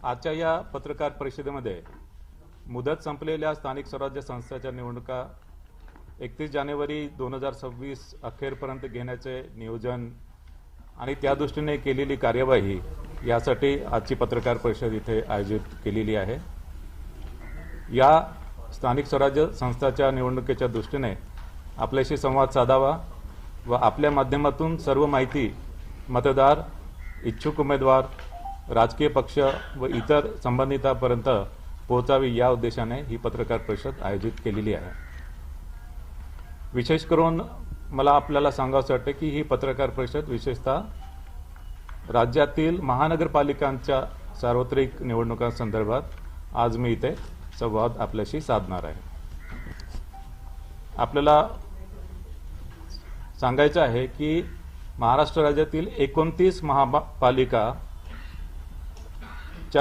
आजच्या या पत्रकार परिषदेमध्ये मुदत संपलेल्या स्थानिक स्वराज्य संस्थांच्या निवडणुका 31 जानेवारी 2026 अखेरपर्यंत घेण्याचे नियोजन आणि त्या दृष्टीने केलेली कार्यवाही यासाठी आजची पत्रकार परिषद इथे आयोजित केलेली आहे। या स्थानिक स्वराज्य संस्थांच्या निवडणुकीच्या दृष्टीने आपल्याशी संवाद साधावा व आपल्या माध्यमातून सर्व माहिती मतदार, इच्छुक उमेदवार, राजकीय पक्ष व इतर संबंधितांपर्यंत पोहोचावी या उद्देशाने ही पत्रकार परिषद आयोजित केलेली आहे। विशेष करून मला आपल्याला सांगावंसं वाटतं की ही पत्रकार परिषद विशेषतः राज्यातील महानगरपालिकांच्या सार्वत्रिक निवडणुकांसंदर्भात आज मी इथे संवाद आपल्याशी साधणार आहे। आपल्याला सांगायचं आहे की महाराष्ट्र राज्यातील 29 महापालिकाच्या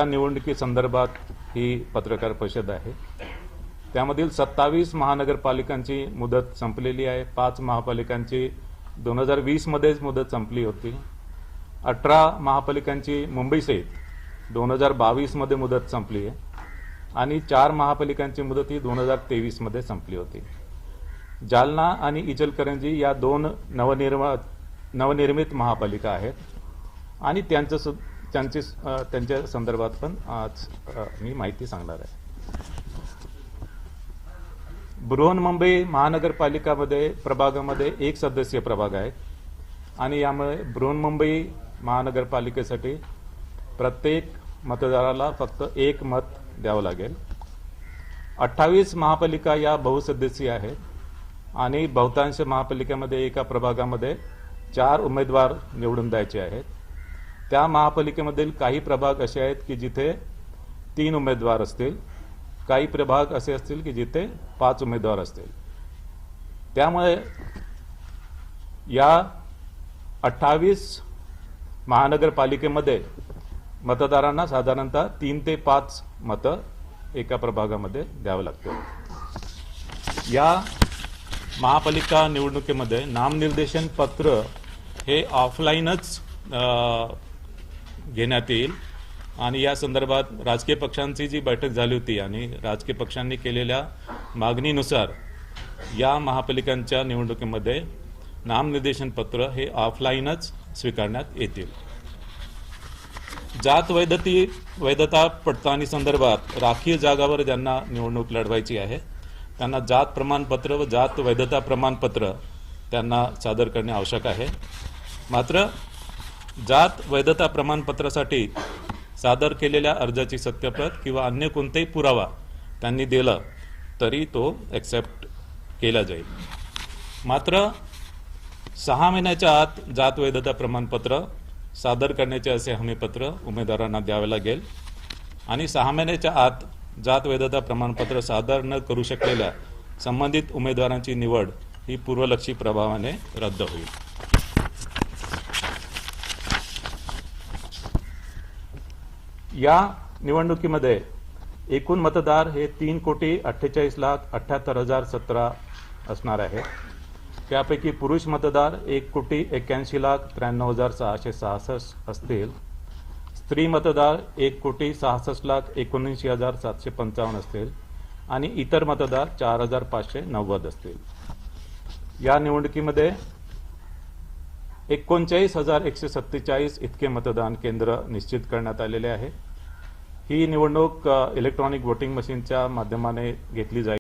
निवडणुकीसंदर्भात ही पत्रकार परिषद आहे। त्यामधील 27 महानगरपालिकांची मुदत संपलेली आहे। 5 महापालिकांची 2020 मध्येच मुदत संपली होती। 18 महापालिकांची मुंबईसहित 2022 मध्ये मुदत संपली आहे आणि 4 महापालिकांची मुदत ही 2023 मध्ये संपली होती। जालना आणि इचलकरंजी या 2 नवनिर्मित महापालिका आहेत आणि त्यांच्या संदर्भात पण आज मी माहिती सांगणार आहे। बृहन्मुंबई महानगरपालिकामध्ये प्रभागामध्ये 1 सदस्यीय प्रभाग आहे आणि यामुळे बृहन्मुंबई महानगरपालिकेसाठी प्रत्येक मतदाराला फक्त 1 मत द्यावं लागेल। 28 महापालिका या बहुसदस्यीय आहेत आणि बहुतांश महापालिकेमध्ये एका प्रभागामध्ये 4 उमेदवार निवडून द्यायचे आहेत। त्या महापालिकेमधील काही प्रभाग असे आहेत की जिथे 3 उमेदवार असतील, काही प्रभाग असे असतील की जिथे 5 उमेदवार असतील। त्यामुळे या 28 महानगरपालिकेमध्ये मतदारांना साधारणतः 3 ते 5 मतं एका प्रभागामध्ये द्यावं लागतं। या महापालिका निवडणुकीमध्ये नामनिर्देशन पत्र हे ऑफलाईनच घेण्यात येईल आणि या संदर्भात राजकीय पक्षांची जी बैठक झाली होती आणि राजकीय पक्षांनी केलेल्या मागणीनुसार या महापालिकांच्या निवडणुकीमध्ये नामनिर्देशन पत्र हे ऑफलाईनच स्वीकारण्यात येतील। जात वैधता पडताळणी संदर्भात राखीव जागावर ज्यांना निवडणूक लढवायची आहे त्यांना जात प्रमाणपत्र व जात वैधता प्रमाणपत्र त्यांना सादर करणे आवश्यक आहे। मात्र जात वैधता प्रमाणपत्रासाठी सादर केलेल्या अर्जाची सत्यप्रत किंवा अन्य कोणताही पुरावा त्यांनी दिला तरी तो एक्सेप्ट केला जाईल। मात्र 6 महिन्याच्या आत जात वैधता प्रमाणपत्र सादर करण्याचे असे हमीपत्र उमेदवारांना द्यावे लागेल आणि 6 महिन्याच्या आत जात वैधता प्रमाणपत्र सादर न करू शकलेल्या संबंधित उमेदवारांची निवड ही पूर्वलक्षी प्रभावाने रद्द होईल। या निवडणुकीमध्ये एकूण मतदार हे 3,48,78,017 असणार आहे। त्यापैकी पुरुष मतदार 1,81,93,666 असतील, स्त्री मतदार 1,66,19,755 असतील आणि इतर मतदार 4,590 असतील। या निवडणुकीमध्ये 39,147 इतके मतदान केंद्र निश्चित करण्यात आलेले आहे। ही निवडणूक इलेक्ट्रॉनिक वोटिंग मशीनच्या माध्यमाने घेतली जाईल।